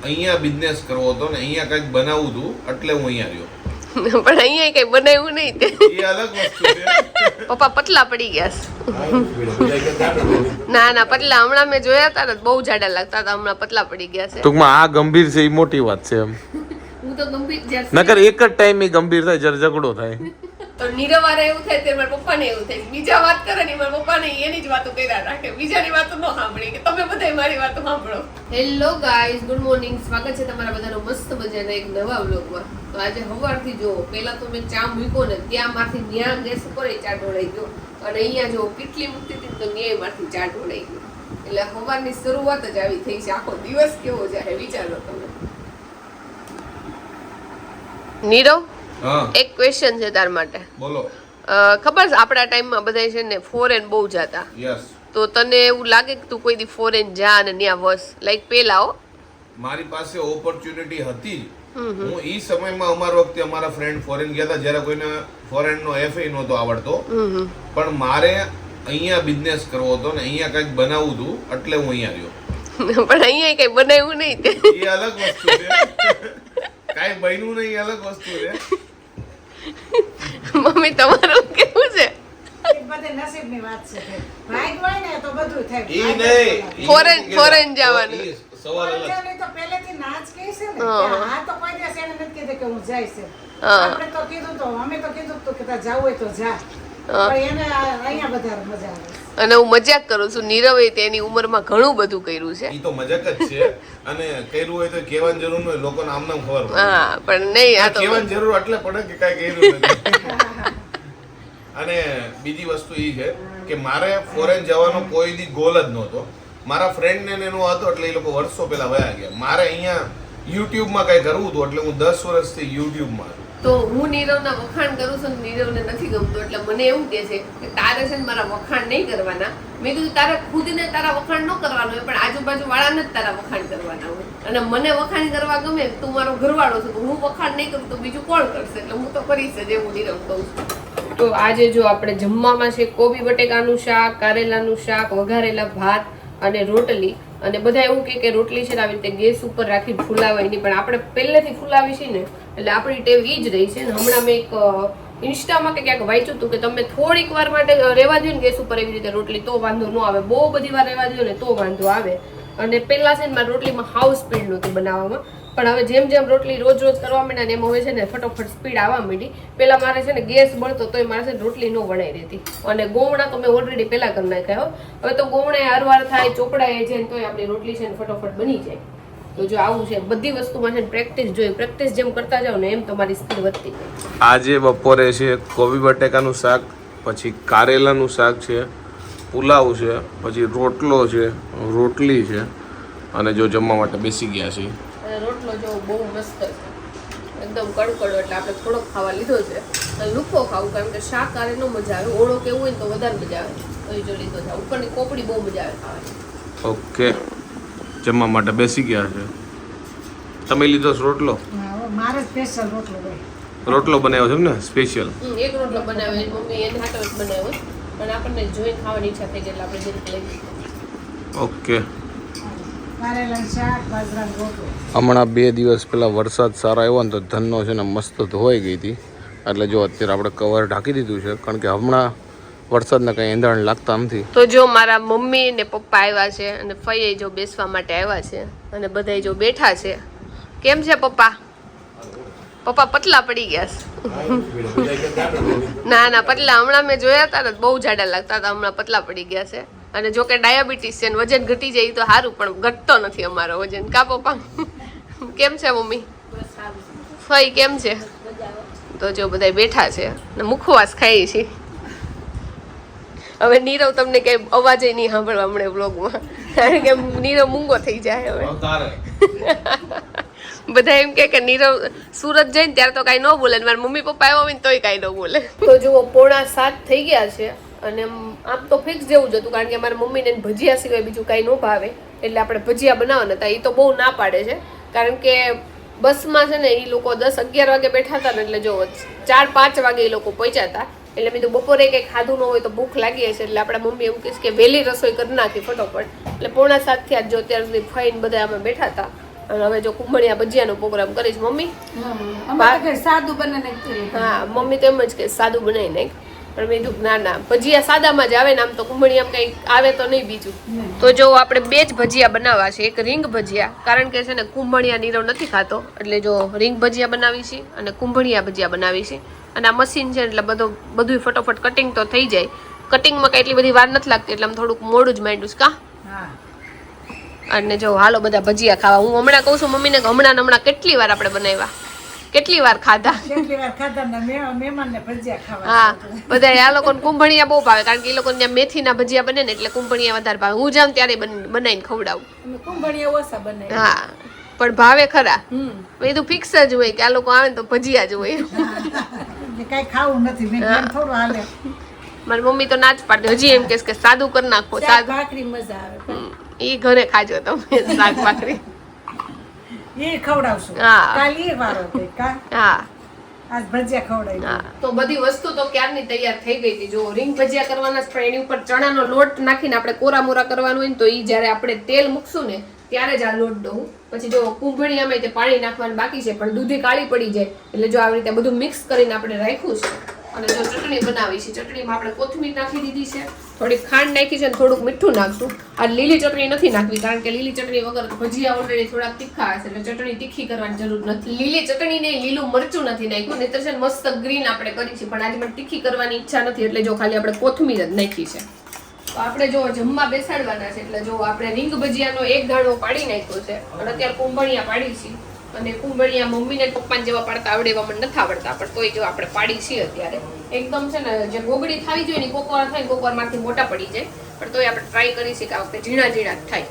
અહીંયા બિઝનેસ કરવો હતો ને અહીંયા કંઈક બનાવવું હતું એટલે હું અહીંયા રહ્યો. પણ અહીંયા કઈ બનાવ્યું નહીં તે. એ અલગ વસ્તુ છે. પપ્પા પતલા પડી ગયા છે. ના પતલા હમણાં મેં જોયા હતા ને બહુ જાડા લાગતા હતા, હમણાં પતલા પડી ગયા છે. ટૂંકમાં આ ગંભીર છે એ મોટી વાત છે એમ. હું તો ગંભીર નકર એક જ ટાઈમ એ ગંભીર થાય જ્યારે ઝઘડો થાય. તો નીરવારે એવું થાય તે મારા પપ્પાને એવું થાય, બીજા વાત કરે ને મારા પપ્પાને એની જ વાતો કર્યા રાખે, બીજાની વાતો ન સાંભળી કે તમે બધા મારી વાતો સાંભળો. હેલો ગાઈઝ, ગુડ મોર્નિંગ, સ્વાગત છે તમારા બધાનો મસ્ત મજાના એક નવા વ્લોગમાં. તો આજે સવારથી જો પહેલા તો મેં ચા મૂક્યો ને ત્યાં માંથી ન્યા ગેસ ઉપર ચા ઢોળાઈ ગયો, અને અહીંયા જો કેટલી મૂકતી હતી તો ન્યાય માંથી ચા ઢોળાઈ ગયો. એટલે સવારની શરૂઆત જ આવી થઈ છે. આખો દિવસ કેવો જાય વિચારો તમે. નીરવ, એક ક્વેશ્ચન છે તાર માટે. બોલો. ખબર છે આપણા ટાઈમમાં બધા છે ને ફોરેન બહુ જતા. યસ. તો તને એવું લાગે કે તું કોઈ દી ફોરેન જા અને ત્યાં વસ લાઈક પેલા હો? મારી પાસે ઓપોર્ચ્યુનિટી હતી. હું ઈ સમયમાં અમાર વખતે અમારા ફ્રેન્ડ ફોરેન ગયા હતા જ્યારે કોઈને ફોરેન નો એફએ નહોતો આવડતો. પણ મારે અહીંયા બિઝનેસ કરવો હતો ને અહીંયા કંઈક બનાવવું હતું એટલે હું અહીંયા રહ્યો. પણ અહીંયા કઈ બનાવ્યું નહીં તે. એ અલગ વસ્તુ છે. કાઈ બન્યું નહીં, અલગ વસ્તુ છે. મમ્મી તમારું કેવું છે? ફોરેન જવાનું સવાલ અલગ. અને હું મજાક કરું છું, નીરવે તેની ઉંમરમાં ઘણું બધું કર્યું છે. ઈ તો મજાક જ છે, અને કર્યું હોય તો કહેવાની જરૂર ન હોય, લોકોને આમ નામ ખબર પડે. હા પણ નહીં, આ તો કહેવાની જરૂર એટલે પડે કે કાંઈ કર્યું નથી. અને બીજી વસ્તુ ઈ છે કે મારે ફોરેન જવાનો કોઈ દી ગોલ જ નહોતો. મારા ફ્રેન્ડ ને એનો હતો એટલે એ લોકો વર્ષો પહેલા વયા ગયા. મારે અહીંયા યુટ્યુબમાં કઈ કરવું હતું એટલે હું 10 વર્ષથી યુટ્યુબમાં. તો હું નીરવના વખાણ કરું છું, નીરવને નથી ગમતું એટલે મને એવું કહે છે કે તારે છે ને મારા વખાણ નહીં કરવાના. મેં કીધું તારે ખુદને તારા વખાણ ન કરવાનું હોય, પણ આજુબાજુ વાળાને જ તારા વખાણ કરવાના હોય. અને મને વખાણ કરવા ગમે, તું મારો ઘરવાળો છે, હું વખાણ નહીં કરું તો બીજું કોણ કરશે? એટલે હું તો કરીશ જ એવું નીરવ કહું છું. તો આજે જો આપણે જમવામાં છે કોબી બટેકાનું શાક, કારેલાનું શાક, વઘારેલા ભાત અને રોટલી. અને બધા એવું કે રોટલી છે ને આવી રીતે ગેસ ઉપર રાખીને ફૂલાવાય નહીં, પણ આપણે પહેલેથી ફૂલાવી છે ને એટલે આપણી ટેવ ઈ જ રહી છે. ને હમણાં મેં એક ઇન્સ્ટામાં કે ક્યાંક વાંચ્યું હતું કે તમે થોડીક વાર માટે રહેવા દો ને ગેસ ઉપર એવી રીતે રોટલી તો વાંધો ન આવે, બહુ બધી વાર રહેવા દો ને તો વાંધો આવે. અને પહેલા છે ને મારી રોટલીમાં હાઉ સ્પીડ નહોતી બનાવવામાં, પણ હવે જેમ જેમ રોટલી રોજ કરવા માંડ્યા ને એમ હવે છે ને ફટોફટ સ્પીડ આવવા માંડી. પહેલા મારે છે ને ગેસ બળતો તોય મારે છે ને રોટલી ન વણાઈ રહેતી. અને ગોમણા તો મેં ઓલરેડી પહેલા કરી નાખ્યા. હવે તો ગોમણે હરવાર થાય, ચોપડાએ છે ને તોય આપણી રોટલી છે ને ફટોફટ બની જાય. તો જો આવું છે, બધી વસ્તુમાં છે ને પ્રેક્ટિસ જોઈએ. પ્રેક્ટિસ જેમ કરતા જાવ ને એમ તમારી સ્પીડ વધતી જાય. આજે બપોરે છે કોબી બટેકાનું શાક, પછી કારેલાનું શાક છે, પુલાવ છે, પછી રોટલો છે, રોટલી છે, અને જો જમવા માટે બેસી ગયા છે. અને રોટલો જો બહુ મસ્ત છે, એકદમ કડકડો, એટલે આપણે થોડોક ખાવા લીધો છે. અને લુખો ખાવું, કારણ કે શાક આરે ન મજા આવે, ઓળો કેવું હોય ને તો વધારે મજા આવે. તો જો લીધો છે. ઉપરની કોપડી બહુ મજા આવે ખાવાની. ઓકે, જમવા માટે બેસી ગયા છે. તમે લીધો છે રોટલો? મારે સ્પેશિયલ રોટલો હોય. રોટલો બનાવ્યો છે ને સ્પેશિયલ? એક રોટલો બનાવ્યો, મમ્મી એને હાટો જ બનાવ્યો, પણ આપણને જોઈને ખાવાની ઈચ્છા થઈ ગઈ એટલે આપણે જરીક લઈ લીધો. ઓકે. કારેલાનું શાક, બાજરાનો રોટલો. હમણાં 2 દિવસ પહેલાં વરસાદ સારો આવ્યો ને તો ધનનો છે ને મસ્ત ધોવાઈ ગઈ હતી. એટલે જો અત્યારે આપણે કવર ઢાંકી દીધું છે, કારણ કે હમણાં વરસાદના કંઈ એંધાણ લાગતા નથી. તો જો મારા મમ્મી ને પપ્પા આવ્યા છે, અને ફઈએ જો બેસવા માટે આવ્યા છે, અને બધા જો બેઠા છે. કેમ છે પપ્પા? પપ્પા પતલા પડી ગયા છે. ના પતલા હમણાં મેં જોયા હતા ને બહુ જાડા લાગતા હતા, હમણાં પતલા પડી ગયા છે. અને જો કે ડાયાબિટીસ છે, વજન ઘટી જાય તો સારું, પણ ઘટતો નથી અમારો વજન. કા પપ્પા? કેમ છે મમ્મી? ફઈ કેમ છે? તો જો બધા બેઠા છે ને મુખવાસ ખાઈ છે. હવે નીરવ તમને કઈ અવાજ નહીં સાંભળવા મળે વ્લોગમાં, કારણ કે નીરવ મૂંગો થઈ જાય હવે. બધા એમ કે નીરવ સુરત જઈને ત્યારે તો કઈ ન બોલે, મારા મમ્મી પપ્પા આવ્યા હોય ને તોય કઈ ન બોલે. તો જુઓ 6:45 થઈ ગયા છે, અને આમ તો ફિક્સ જેવું જ હતું, કારણ કે મારા મમ્મીને ભજીયા સિવાય બીજું કાંઈ ન ભાવે, એટલે આપણે ભજીયા બનાવવાના હતા. એ તો બહુ ના પાડે છે, કારણ કે બસમાં છે ને એ લોકો 10-11 વાગે બેઠા હતા ને, એટલે જો 4-5 વાગે એ લોકો પહોંચ્યા હતા. એટલે મેં તો બપોરે કંઈ ખાધું ન હોય તો ભૂખ લાગી હશે, એટલે આપણા મમ્મી એવું કહીશ કે વહેલી રસોઈ કરી નાખી ફટોફટ. એટલે 6:45 થયા જો અત્યાર સુધી ફાઈન બધા અમે બેઠા હતા. અને હવે જો કુંભળિયા ભજીયાનો પ્રોગ્રામ કરીશ મમ્મી. સાદું બનાવીને કરીએ. હા મમ્મી તો એમ જ કે સાદું બનાવી નાખ, પણ મેં કીધું ના ના ભજીયા સાદામાં જ આવે ને, આમ તો કુંભળિયામાં કંઈ આવે તો નહીં બીજું. તો જો આપણે 2 જ ભજીયા બનાવવા છે, એક રીંગ ભજીયા, કારણ કે છે ને કુંભળિયા નીરવ નથી ખાતો, એટલે જો રીંગ ભજીયા બનાવી છે અને કુંભળિયા ભજીયા બનાવી છે. અને આ મશીન છે એટલે બધું ફટોફટ કટિંગ તો થઈ જાય. કટિંગમાં કઈ એટલી બધી વાર નથી લાગતી, એટલે આમ થોડુંક મોડું જ માંડ્યું છે કા. હા. અને જો હાલો બધા ભજીયા ખાવા. હું હમણાં કહું છું મમ્મીને કે હમણાં કેટલી વાર આપણે બનાવ્યા, કેટલી વાર ખાધા. કેટલી વાર ખાધા ને મહેમાનને ભજીયા ખાવા. હા બધા આ લોકોને કુંભળિયા બહુ ભાવે, કારણ કે એ લોકોને ત્યાં મેથીના ભજીયા બને ને એટલે કુંભળિયા વધારે ભાવે. હું જાઉં ત્યારે બનાવીને ખવડાવું. અમે કુંભળિયા ઓછા બનાવીએ. હા પણ ભાવે ખરા. એ તો ફિક્સ જ હોય કે આ લોકો આવે ને તો ભજીયા જ હોય. કઈ ખાવું નથી, મેં કેમ થોડું હાલે. મારી મમ્મી તો ના જ પાડે, હજી એમ કે સાદું કરી નાખો. સાદું ભાખરી મજા આવે. એ ઘરે ખાજો તમે શાક ભાખરી. એ ખવડાવશું. હા. કાલ એ વારો થઈ કા. હા આજ ભજીયા ખવડાવી. હા તો બધી વસ્તુ તો ક્યારની તૈયાર થઈ ગઈ હતી. જો રીંગ ભજીયા કરવાના છે, પણ એની ઉપર ચણાનો લોટ નાખીને આપણે કોરા મોરા કરવાનું હોય ને, તો એ જ્યારે આપણે તેલ મૂકશું ને ત્યારે જ આ લોટ દઉં. પછી જો કુંભળિયામાં તે પાણી નાખવાનું બાકી છે, પણ દૂધી કાળી પડી જાય એટલે જો આવી રીતે બધું મિક્સ કરીને આપણે રાખ્યું છે. અને જો ચટણી બનાવી છે, ચટણીમાં આપણે કોથમીર નાખી દીધી છે, થોડી ખાંડ નાખી છે અને થોડુંક મીઠું નાખશું. આ લીલી ચટણી નથી નાખવી, કારણ કે લીલી ચટણી વગર ભજીયા ઓલરેડી થોડાક તીખા હશે, એટલે ચટણી તીખી કરવાની જરૂર નથી. લીલી ચટણી ને લીલું મરચું નથી નાખ્યું, નહીતર છે મસ્ત ગ્રીન આપણે કરી છે, પણ આજે મને તીખી કરવાની ઈચ્છા નથી, એટલે જો ખાલી આપણે કોથમીર જ નાખી છે. તો આપણે જો જમવા બેસાડવાના છે, એટલે જો આપણે રીંગ ભજીયાનો એક દાણો પાડી નાખ્યો છે અને અત્યારે કુંભળિયા પાડી છે. અને કુંભળિયા મમ્મીને પપ્પાને જેવા પાડતા આવડે એવા મને નથી આવડતા, પણ તોય જો આપણે પાડી છીએ અત્યારે. એકદમ છે ને જે ગોગડી થાવી જોઈએ ને કોકવાર થાય, કોકવારમાંથી મોટા પડી જાય, પણ તોય આપણે ટ્રાય કરી છીએ કે આ વખતે ઝીણા ઝીણા થાય.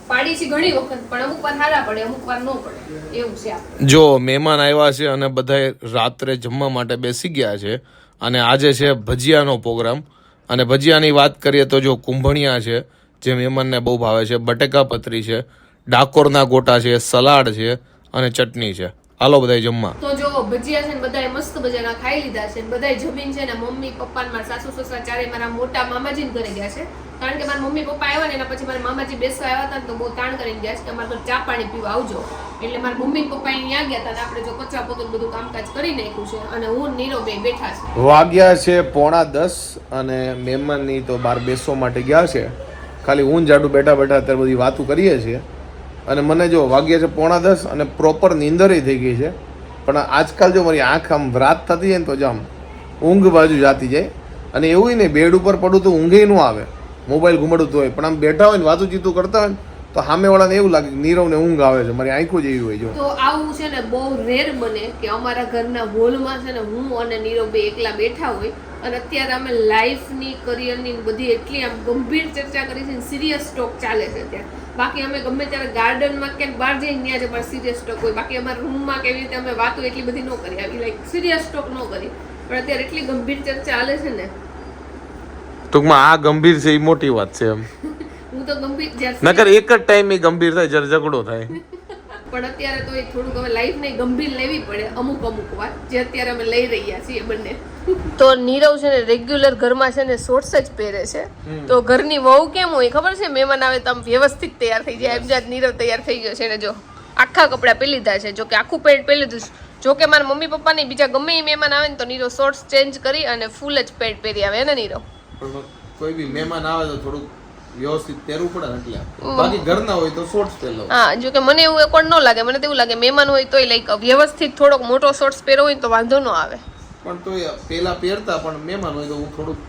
પાડી છે ઘણી વખત, પણ અમુક વાર સારા પડે, અમુક વાર ન પડે, એવું છે આપણે. જો મહેમાન આવ્યા છે અને બધાએ રાત્રે જમવા માટે બેસી ગયા છે, અને આજે છે ભજીયાનો પ્રોગ્રામ. અને ભજીયાની વાત કરીએ તો જો કુંભણિયા છે જે મહેમાનને બહુ ભાવે છે, બટેકા પતરી છે, ડાકોરના ગોટા છે, સલાડ છે અને ચટણી છે. હાલો બધાય જમવા. તો જો ભજીયા છે ને બધાએ મસ્ત મજાના ખાઈ લીધા છે, બધાય જમીન છે ને મમ્મી પપ્પા મારા સાસુ સસરા ચારે મારા મોટા મામાજીને ઘરે ગયા છે, કારણ કે મારા મમ્મી પપ્પા આવ્યા ને એના પછી મારા મામાજી બેસવા આવ્યા હતા તો બહુ તાણ કરીને ગયા છે કે અમારે ચા પાણી પીવા આવજો. એટલે મારા મમ્મી પપ્પા અહીંયા ગયા હતા, આપણે જો કચરા પોતું બધું કામકાજ કરી નાખ્યું છે અને હું નીરો બે બેઠા છે. વાગ્યા છે 9:45 અને મહેમાનની તો બહાર બેસવા માટે ગયા છે. ખાલી હું જાડું બેઠા બેઠા અત્યારે બધી વાતો કરીએ છીએ. અને મને જો વાગ્યા છે 9:45 અને પ્રોપર નીંદર થઈ ગઈ છે, પણ આજકાલ જો મારી આંખ આમ રાત થતી જાય ને તો જ આમ ઊંઘ બાજુ જાતી જાય. અને એવું નહીં બેડ ઉપર પડું તો ઊંઘે ન આવે, મોબાઈલ ઘુમાડું તો હોય, પણ આમ બેઠા હોય ને વાતું ચીતું કરતા હોય ને તો સામેવાળાને એવું લાગે કે નીરવને ઊંઘ આવે છે, મારી આંખો જેવી હોય. જો તો આવું છે ને બહુ રેર બને કે અમારા ઘરના હોલમાં છે ને હું અને નીરવ બે એકલા બેઠા હોય, અને અત્યારે અમે લાઈફની કરિયરની બધી એટલી આમ ગંભીર ચર્ચા કરી છે, સિરિયસ ટોક ચાલે છે ત્યાં. બાકી અમે ગમે ત્યારે ગાર્ડનમાં ક્યાંક બહાર જઈને ત્યાં જ અમારે સિરિયસ ટોક હોય, બાકી અમારા રૂમમાં કેવી રીતે અમે વાતો એટલી બધી ન કરી, આવી લાઈક સિરિયસ ટોક ન કરી, પણ અત્યારે એટલી ગંભીર ચર્ચા ચાલે છે ને. ટૂંકમાં આ ગંભીર છે એ મોટી વાત છે એમ. હું તો ગંભીર નકર એક જ ટાઈમ એ ગંભીર થાય જ્યારે ઝઘડો થાય. પણ અત્યારે તો એ થોડુંક હવે લાઈફને ગંભીર લેવી પડે અમુક વાર, જે અત્યારે અમે લઈ રહ્યા છીએ બંને. તો નીરવ છે ને રેગ્યુલર ઘરમાં છે ને શોર્ટ્સ જ પહેરે છે, તો ઘરની વહુ કેમ હોય ખબર છે, મહેમાન આવે તો આમ વ્યવસ્થિત તૈયાર થઈ જાય, એમ જ નીરવ તૈયાર થઈ ગયો છે ને. જો આખા કપડાં પહેરી લીધા છે, જો કે આખું પેન્ટ પહેરી લીધું. જો કે મારા મમ્મી પપ્પા નહીં બીજા ગમે એ મહેમાન આવે ને તો નીરવ શોર્ટ્સ ચેન્જ કરી અને ફૂલ જ પેન્ટ પહેરી આવે ને નીરવ. કોઈ બી મહેમાન આવે તો થોડુંક વ્યવસ્થિત પહેરવું પડે, એટલે બાકી ઘરના હોય તો શોર્ટ્સ પહેરલો. હા જો કે મને એવું એક ન લાગે, મને તો એવું લાગે મહેમાન હોય તોય લાઈક વ્યવસ્થિત થોડોક મોટો શોર્ટ્સ પહેરો હોય તો વાંધો ન આવે. પણ તો પેલા પહેરતા, પણ મહેમાન હોય તો હું થોડુંક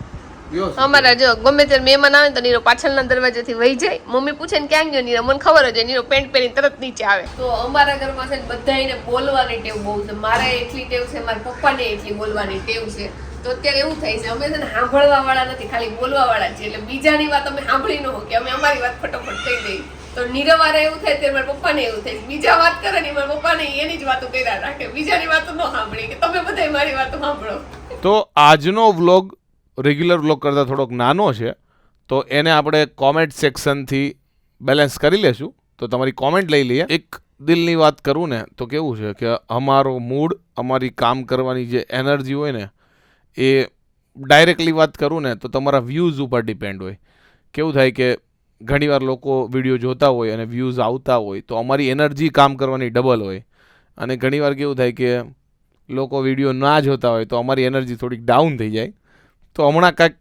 વ્યવસ્થિત. અમારા જો ગમે ત્યારે મહેમાન આવે તો નીરો પાછળના દરવાજેથી વહી જાય, મમ્મી પૂછે ને ક્યાં ગયો નીરો, મને ખબર જ નીરો પેન્ટ પહેરીને તરત નીચે આવે. તો અમારા ઘરમાં છે ને બધાને બોલવાની ટેવ બહુ છે, મારે એટલી ટેવ છે, મારા પપ્પાને એટલી બોલવાની ટેવ છે. તો અત્યારે એવું થાય છે અમે છે ને સાંભળવા વાળા નથી, ખાલી બોલવા વાળા છીએ, એટલે બીજાની વાત અમે સાંભળી ન હોય કે અમે અમારી વાત ફટોફટ કહી દઈએ. તો નીરવારે એવું થાય ત્યારે મારા પપ્પાને એવું થાય, બીજા વાત કરે ને મારા પપ્પાને એની જ વાતો કર્યા રાખે, બીજાની વાતો ન સાંભળી કે તમે બધા મારી વાતો સાંભળો. તો આજનો વ્લોગ રેગ્યુલર વ્લોગ કરતાં થોડોક નાનો છે, તો એને આપણે કોમેન્ટ સેક્શનથી બેલેન્સ કરી લેશું. તો તમારી કોમેન્ટ લઈ લઈએ. એક દિલની વાત કરું ને તો કેવું છે કે અમારો મૂડ, અમારી કામ કરવાની જે એનર્જી હોય ને એ ડાયરેક્ટલી વાત કરું ને તો તમારા વ્યૂઝ ઉપર ડિપેન્ડ હોય. કેવું થાય કે ઘણીવાર લોકો વિડીયો જોતા હોય અને વ્યૂઝ આવતા હોય તો અમારી એનર્જી કામ કરવાની ડબલ હોય, અને ઘણીવાર કેવું થાય કે લોકો વિડીયો ના જોતા હોય તો અમારી એનર્જી થોડીક ડાઉન થઈ જાય. તો હમણાં કાંઈક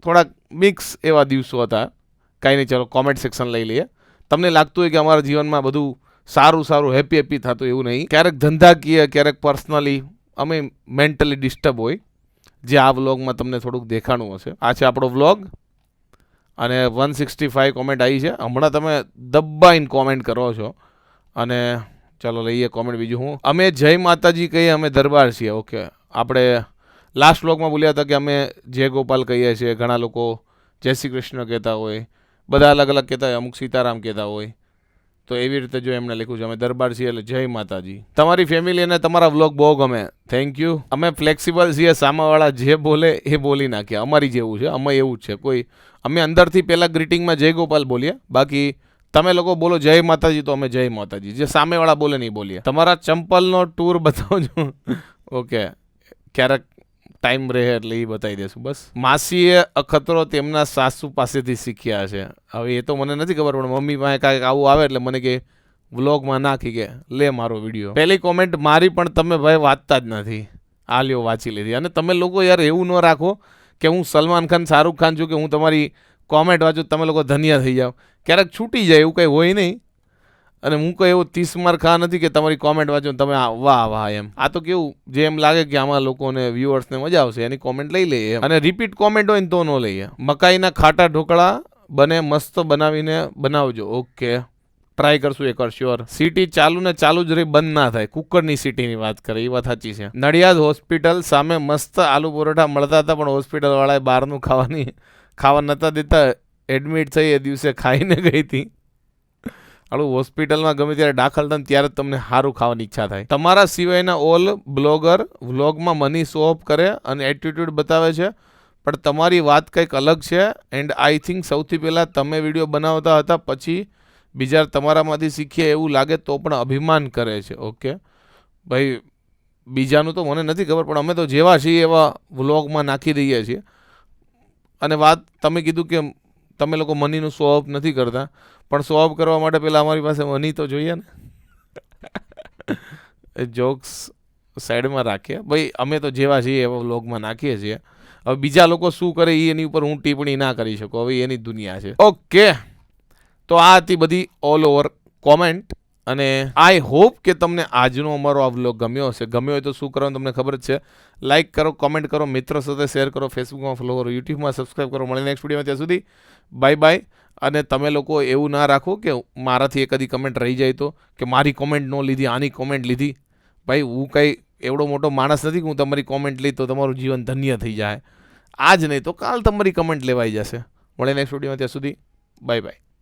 થોડાક મિક્સ એવા દિવસો હતા. કાંઈ નહીં, ચાલો કોમેન્ટ સેક્શન લઈ લઈએ. તમને લાગતું હોય કે અમારા જીવનમાં બધું સારું હેપી થતું, એવું નહીં. ક્યારેક ધંધાકીય, ક્યારેક પર્સનલી અમે મેન્ટલી ડિસ્ટર્બ હોય, જે આ વ્લોગમાં તમને થોડુંક દેખાણું હશે. આ છે આપણો વ્લોગ અને 165 કોમેન્ટ આવી છે. હમણાં તમે દબાઈને કોમેન્ટ કરો છો અને ચાલો લઈએ કોમેન્ટ. બીજું હું, અમે જય માતાજી કહીએ, અમે દરબાર છીએ. ઓકે, આપણે લાસ્ટ વ્લોગમાં બોલ્યા હતા કે અમે જય ગોપાલ કહીએ છીએ. ઘણા લોકો જય શ્રી કૃષ્ણ કહેતા હોય, બધા અલગ અલગ કહેતા હોય, અમુક સીતારામ કહેતા હોય. તો એવી રીતે જો એમને લખ્યું છે અમે દરબાર છીએ એટલે જય માતાજી. તમારી ફેમિલી અને તમારા વ્લોગ બહુ ગમે, થેન્ક યુ. અમે ફ્લેક્સિબલ છીએ, સામાવાળા જે બોલે એ બોલી નાખીએ, અમારી જેવું છે. અમે એવું જ છે. કોઈ અમે અંદરથી પહેલાં ગ્રીટિંગમાં જય ગોપાલ બોલીએ, બાકી તમે લોકો બોલો જય માતાજી તો અમે જય માતાજી. જે સામેવાળા બોલે નહીં બોલીએ. તમારા ચંપલનો ટૂર બતાવજો. ઓકે, ક્યારેક ટાઈમ રહે એટલે એ બતાવી દેશું. બસ માસીએ અખતરો તેમના સાસુ પાસેથી શીખ્યા છે. હવે એ તો મને નથી ખબર, પણ મમ્મી પાસે કાંઈક આવું આવે એટલે મને કે વ્લોગમાં નાખી કે લે મારો વિડીયો. પહેલી કોમેન્ટ મારી, પણ તમે ભાઈ વાંચતા જ નથી. આ લ્યો વાંચી લીધી. અને તમે લોકો યાર એવું ન રાખો કે હું સલમાન ખાન, શાહરૂખ ખાન છું કે હું તમારી કોમેન્ટ વાંચું તમે લોકો ધન્ય થઈ જાઓ. ક્યારેક છૂટી જાય, એવું કંઈ હોય નહીં. અને હું કોઈ એવો 30 માર ખા નથી કે તમારી કોમેન્ટ વાંચો તમે વાહ એમ. આ તો કેવું, જે એમ લાગે કે આમાં લોકોને વ્યુઅર્સને મજા આવશે એની કોમેન્ટ લઈ લઈએ. અને રિપીટ કોમેન્ટ હોય ને તો ન લઈએ. મકાઈના ખાટા ઢોકળા બને મસ્ત, બનાવીને બનાવજો. ઓકે, ટ્રાય કરશું એકવાર, શ્યોર. સીટી ચાલુ ને ચાલુ જ રહી, બંધ ના થાય. કુકરની સીટીની વાત કરે, એ વાત સાચી છે. નડિયાદ હોસ્પિટલ સામે મસ્ત આલુ પરોઠા મળતા હતા, પણ હોસ્પિટલવાળાએ બહારનું ખાવા નહોતા દેતા. એડમિટ થઈ એ દિવસે ખાઈને ગઈ હતી. આલું હોસ્પિટલમાં ગમે ત્યારે દાખલ થાય ત્યારે તમને સારું ખાવાની ઈચ્છા થાય. તમારા સિવાયના ઓલ બ્લોગર વ્લોગમાં મની શો ઓફ કરે અને એટીટ્યુડ બતાવે છે, પણ તમારી વાત કંઈક અલગ છે. એન્ડ આઈ થિંક સૌથી પહેલાં તમે વિડીયો બનાવતા હતા, પછી બીજા તમારામાંથી શીખીએ એવું લાગે તો પણ અભિમાન કરે છે. ઓકે ભાઈ, બીજાનું તો મને નથી ખબર, પણ અમે તો જેવા છીએ એવા વ્લોગમાં નાખી દઈએ છીએ. અને વાત તમે કીધું કે તમે લોકો મનીનું શો ઓફ નથી કરતા, પણ શો ઓફ કરવા માટે પહેલાં અમારી પાસે મની તો જોઈએ ને. જોક્સ સાઈડમાં રાખીએ ભાઈ, અમે તો જેવા છીએ એવા વ્લોગમાં નાખીએ છીએ. હવે બીજા લોકો શું કરે એ એની ઉપર હું ટિપ્પણી ના કરી શકું, હવે એની દુનિયા છે. ઓકે, તો આ હતી બધી ઓલ ઓવર કોમેન્ટ. અને આઈ હોપ કે તમને આજનો અમારો આ વ્લોગ ગમ્યો હશે. ગમ્યો હોય તો શું કરવાનું તમને ખબર જ છે. લાઇક કરો, કોમેન્ટ કરો, મિત્રો સાથે શેર કરો, ફેસબુકમાં ફોલો કરો, યુટ્યુબમાં સબસ્ક્રાઈબ કરો. મળીને નેક્સ્ટ વિડીયોમાં. ત્યાં સુધી બાય બાય. અને તમે લોકો એવું ના રાખો કે મારાથી એકાદી કમેન્ટ રહી જાય તો કે મારી કોમેન્ટ ન લીધી, આની કોમેન્ટ લીધી. ભાઈ હું કંઈ એવડો મોટો માણસ નથી કે હું તમારી કોમેન્ટ લઈ તો તમારું જીવન ધન્ય થઈ જાય. આજ નહીં તો કાલ તમારી કમેન્ટ લેવાઈ જશે. મળે નેક્સ્ટ વિડીયોમાં. ત્યાં સુધી બાય બાય.